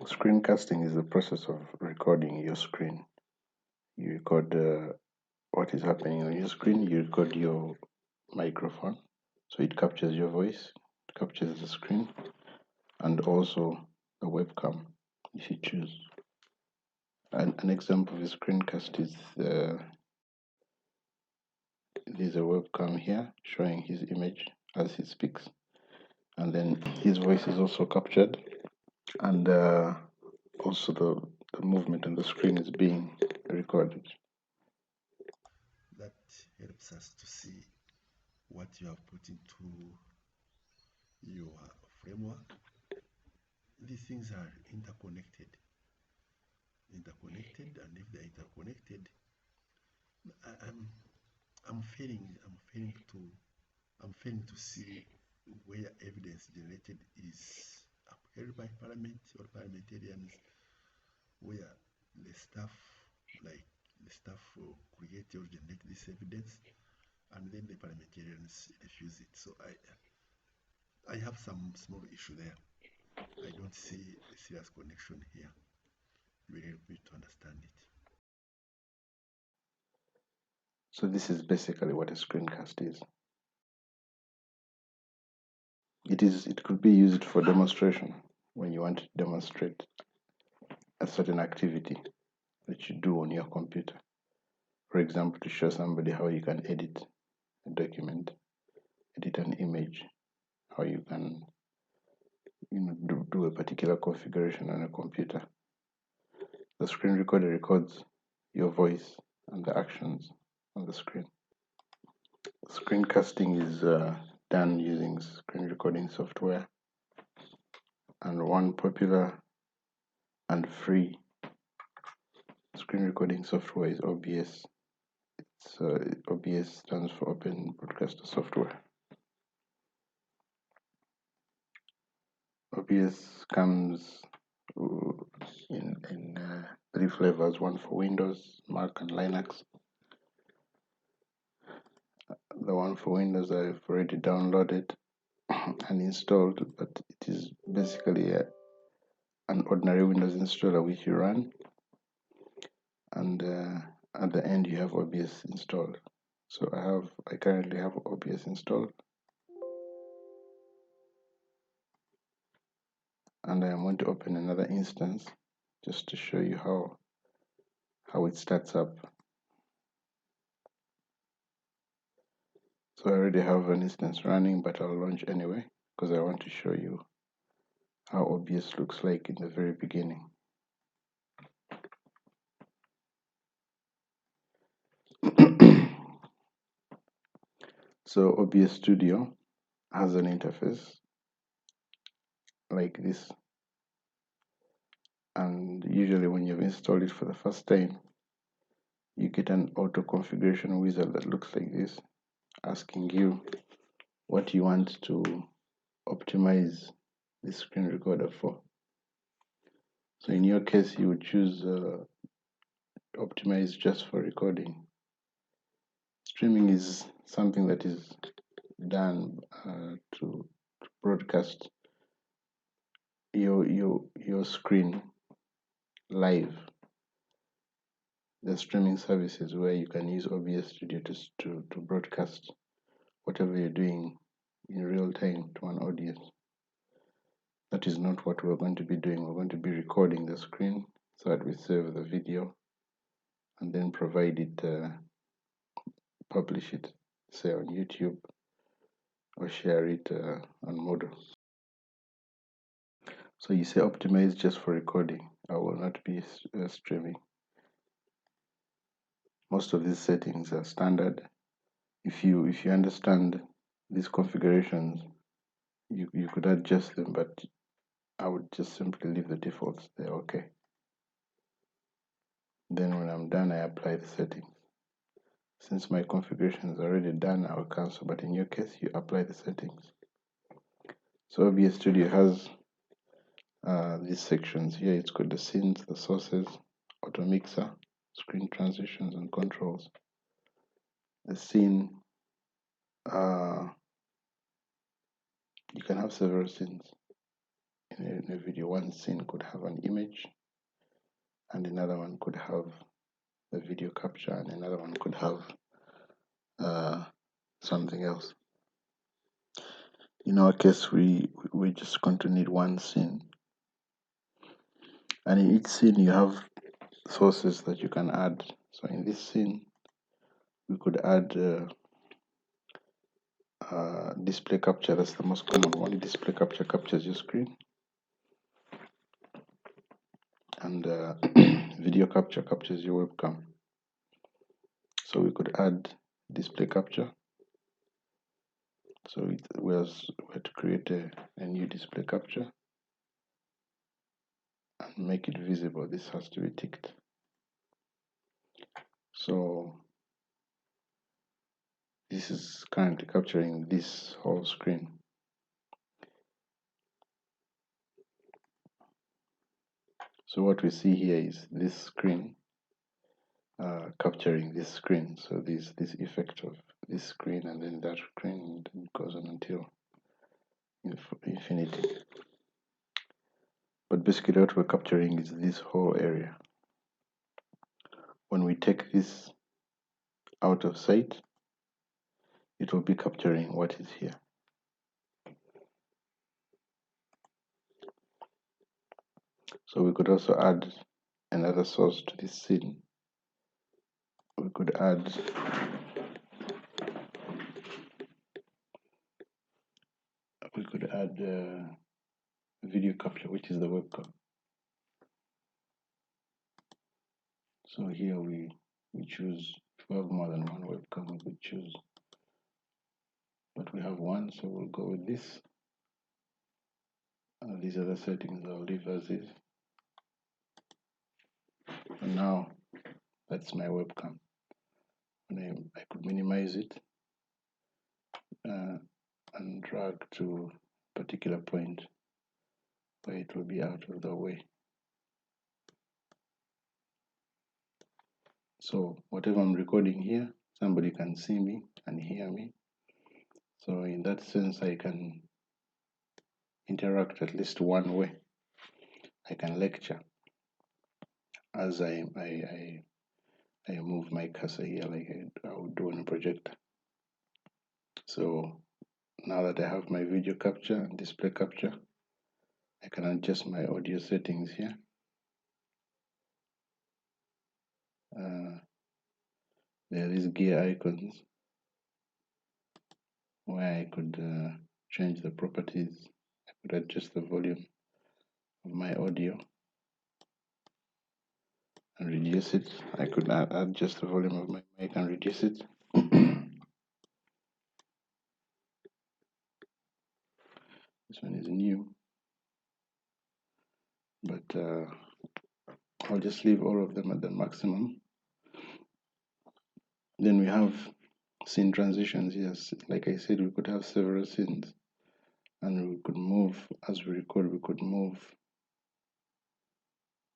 Screencasting is the process of recording your screen. You record what is happening on your screen, you record your microphone, so it captures your voice, it captures the screen, and also the webcam if you choose. An example of a screencast is there's a webcam here showing his image as he speaks, and then his voice is also captured, and also the movement on the screen is being recorded. That helps us to see what you have put into your framework. These things are interconnected, and if they're interconnected, I'm failing to see where evidence generated is upheld by parliament or parliamentarians, where the staff create or generate this evidence, and then the parliamentarians refuse it. So I have some small issue there. I don't see a serious connection here. You will help me to understand it. So this is basically what a screencast is. It could be used for demonstration when you want to demonstrate a certain activity that you do on your computer. For example, to show somebody how you can edit a document, edit an image, how you can do a particular configuration on a computer. The screen recorder records your voice and the actions on the screen. Screencasting is done using screen recording software, and one popular and free screen recording software is OBS. OBS stands for Open Broadcaster Software. OBS comes in three flavors: one for Windows, Mac, and Linux. The one for Windows I've already downloaded and installed, but it is basically an ordinary Windows installer which you run, and at the end you have OBS installed. So I currently have OBS installed, and I am going to open another instance just to show you how it starts up. So I already have an instance running, but I'll launch anyway because I want to show you how OBS looks like in the very beginning. So OBS Studio has an interface like this, and usually when you've installed it for the first time, you get an auto configuration wizard that looks like this, asking you what you want to optimize the screen recorder for. So in your case, you would choose optimize just for recording. Streaming is something that is done to broadcast your screen live. The streaming services where you can use OBS Studio to broadcast whatever you're doing in real time to an audience. That is not what we're going to be doing. We're going to be recording the screen so that we save the video and then provide it, publish it, say on YouTube, or share it on Moodle. So you say optimize just for recording. I will not be streaming. Most of these settings are standard. If you understand these configurations, you could adjust them, but I would just simply leave the defaults there. Okay. Then when I'm done, I apply the settings. Since my configuration is already done, I'll cancel, but in your case, you apply the settings. So OBS Studio has these sections here. It's got the scenes, the sources, auto mixer, screen transitions and controls. The scene, you can have several scenes in a video. One scene could have an image, and another one could have the video capture, and another one could have something else. In our case, we're just going to need one scene, and in each scene you have sources that you can add. So in this scene, we could add display capture. That's the most common one. Display capture captures your screen, and video capture captures your webcam. So we could add display capture. So we have to create a new display capture and make it visible. This has to be ticked. So this is currently capturing this whole screen. So what we see here is this screen capturing this screen. So this effect of this screen and then that screen, and it goes on until infinity. But basically what we're capturing is this whole area. When we take this out of sight, it will be capturing what is here. So we could also add another source to this scene. We could add video capture, which is the webcam. So here we choose, if we have more than one webcam, we could choose, but we have one, so we'll go with this. These other settings I'll leave as is. And now that's my webcam. And I could minimize it and drag to a particular point where it will be out of the way. So whatever I'm recording here, somebody can see me and hear me. So in that sense, I can interact at least one way. I can lecture as I move my cursor here, like I would do on a projector. So now that I have my video capture and display capture, I can adjust my audio settings here. There are these gear icons where I could change the properties. I could adjust the volume of my audio and reduce it. I could adjust the volume of my mic and reduce it. This one is new, but I'll just leave all of them at the maximum. Then we have scene transitions. Yes, like I said, we could have several scenes, and we could move as we record. We could move,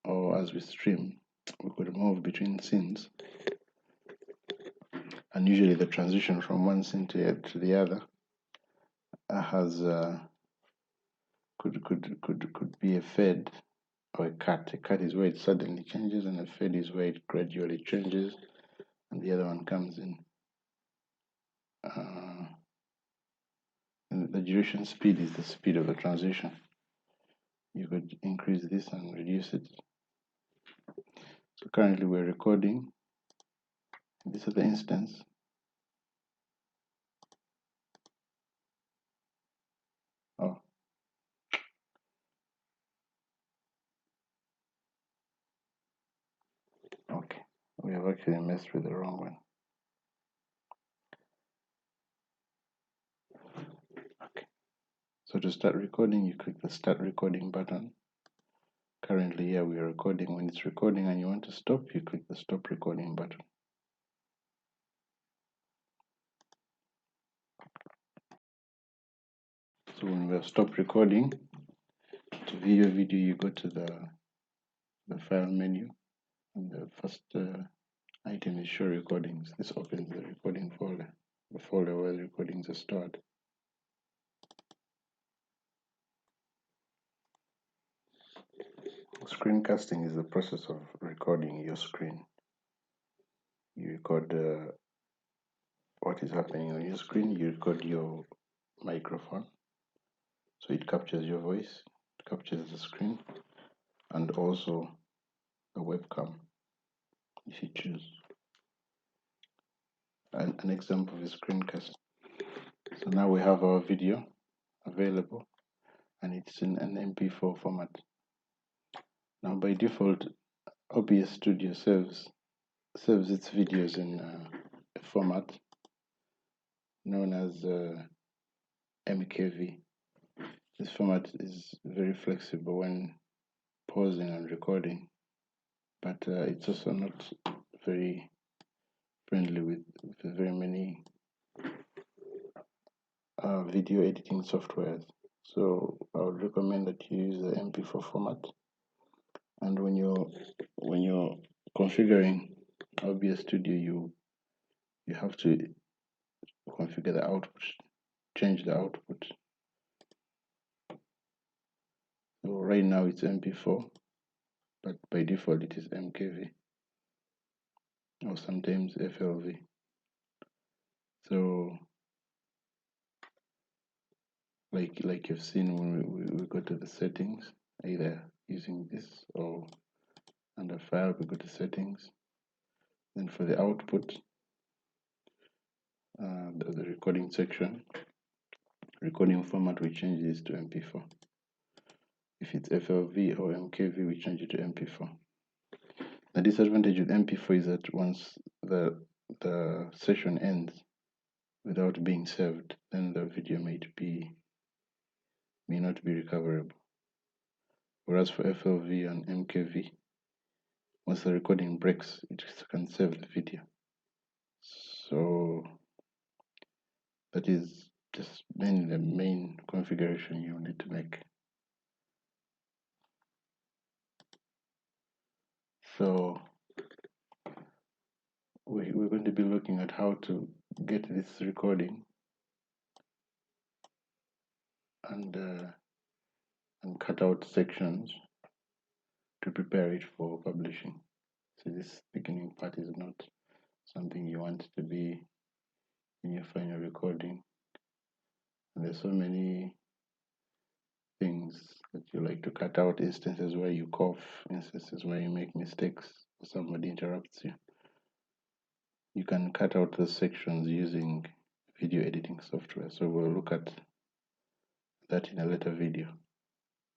or as we stream, we could move between scenes. And usually, the transition from one scene to the other has could be a fade or a cut. A cut is where it suddenly changes, and a fade is where it gradually changes, and the other one comes in. And the duration speed is the speed of the transition. You could increase this and reduce it. So currently we're recording. This is the instance. Oh, okay. We have actually messed with the wrong one. Okay. So to start recording, you click the start recording button. Currently here we are recording. When it's recording and you want to stop, you click the stop recording button. So when we have stopped recording, to view your video, you go to the file menu, and the first item is show recordings. This opens the recording folder, the folder where the recordings are stored. Screencasting is the process of recording your screen. You record what is happening on your screen, you record your microphone, so it captures your voice, it captures the screen, and also a webcam if you choose. And an example of a screencast. So now we have our video available, and it's in an MP4 format. Now by default, OBS Studio serves its videos in a format known as MKV. This format is very flexible when pausing and recording, but it's also not very friendly with very many video editing softwares. So I would recommend that you use the MP4 format. And when you're configuring OBS Studio, you have to configure the output, change the output. So right now it's MP4, but by default it is MKV or sometimes FLV. So like you've seen when we go to the settings, either using this or under file we go to settings. Then for the output, the recording section, recording format, we change this to MP4. If it's FLV or MKV, we change it to MP4. The disadvantage with MP4 is that once the session ends without being saved, then the video may not be recoverable. Whereas for FLV and MKV, once the recording breaks, it can save the video. So that is just mainly the main configuration you need to make. So we're going to be looking at how to get this recording and cut out sections to prepare it for publishing. So this beginning part is not something you want to be in your final recording. And there's so many things that you like to cut out, instances where you cough, instances where you make mistakes, or somebody interrupts you. You can cut out those sections using video editing software. So we'll look at that in a later video.